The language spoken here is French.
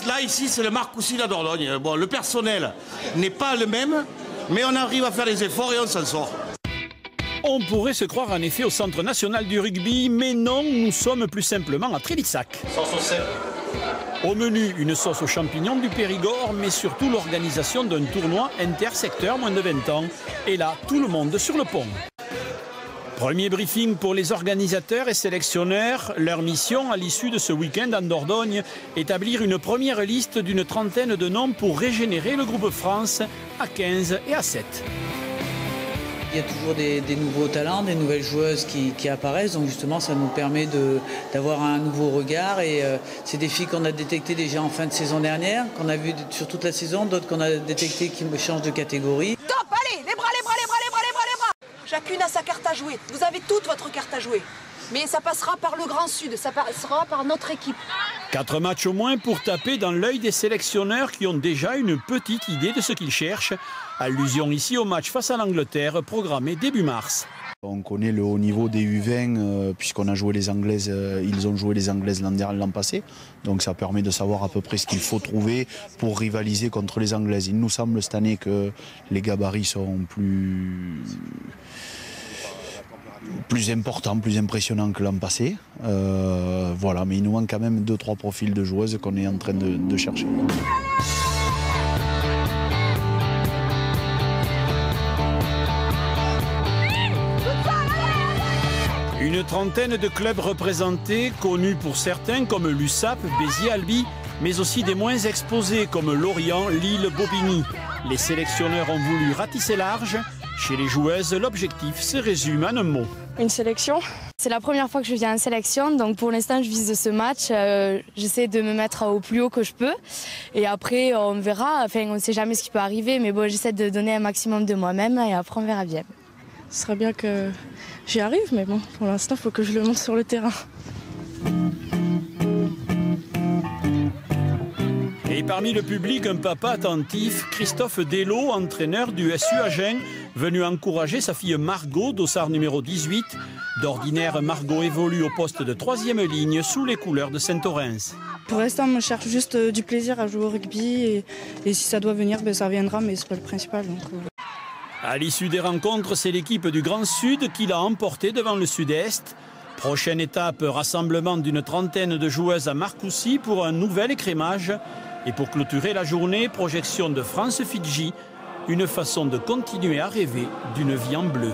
Là, ici, c'est le Marcoussis la Dordogne. Bon, le personnel n'est pas le même, mais on arrive à faire des efforts et on s'en sort. On pourrait se croire en effet au Centre national du rugby, mais non, nous sommes plus simplement à Trélissac. Sauce au sel. Au menu, une sauce aux champignons du Périgord, mais surtout l'organisation d'un tournoi intersecteur moins de 20 ans. Et là, tout le monde sur le pont. Premier briefing pour les organisateurs et sélectionneurs. Leur mission, à l'issue de ce week-end en Dordogne, établir une première liste d'une trentaine de noms pour régénérer le groupe France à 15 et à 7. Il y a toujours des nouveaux talents, des nouvelles joueuses qui apparaissent, donc justement ça nous permet d'avoir un nouveau regard et c'est des filles qu'on a détectées déjà en fin de saison dernière, qu'on a vues sur toute la saison, d'autres qu'on a détectées qui changent de catégorie. Top, allez, les bras, les bras, les bras, les bras, les bras, les bras. Chacune a sa carte à jouer, vous avez toute votre carte à jouer. Mais ça passera par le Grand Sud, ça passera par notre équipe. 4 matchs au moins pour taper dans l'œil des sélectionneurs qui ont déjà une petite idée de ce qu'ils cherchent. Allusion ici au match face à l'Angleterre programmé début mars. On connaît le haut niveau des U20 puisqu'on a joué les Anglaises, ils ont joué les Anglaises l'an passé. Donc ça permet de savoir à peu près ce qu'il faut trouver pour rivaliser contre les Anglaises. Il nous semble cette année que les gabarits sont plus important, plus impressionnant que l'an passé. Voilà, mais il nous manque quand même 2-3 profils de joueuses qu'on est en train de chercher. Une trentaine de clubs représentés, connus pour certains comme l'USAP, Béziers-Albi, mais aussi des moins exposés comme Lorient, Lille, Bobigny. Les sélectionneurs ont voulu ratisser large. Chez les joueuses, l'objectif se résume en un mot. Une sélection. C'est la première fois que je viens en sélection, donc pour l'instant je vise ce match. J'essaie de me mettre au plus haut que je peux. Et après on verra, enfin on ne sait jamais ce qui peut arriver, mais bon j'essaie de donner un maximum de moi-même et après on verra bien. Ce serait bien que j'y arrive, mais bon, pour l'instant il faut que je le montre sur le terrain. Et parmi le public, un papa attentif, Christophe Delot, entraîneur du SU Agen, venu encourager sa fille Margot, dossard numéro 18. D'ordinaire, Margot évolue au poste de 3e ligne sous les couleurs de Saint-Orens. Pour l'instant, je cherche juste du plaisir à jouer au rugby et si ça doit venir, ben, ça viendra, mais c'est pas le principal. Donc, À l'issue des rencontres, c'est l'équipe du Grand Sud qui l'a emporté devant le Sud-Est. Prochaine étape, rassemblement d'une trentaine de joueuses à Marcoussis pour un nouvel écrémage. Et pour clôturer la journée, projection de France-Fidji, une façon de continuer à rêver d'une vie en bleu.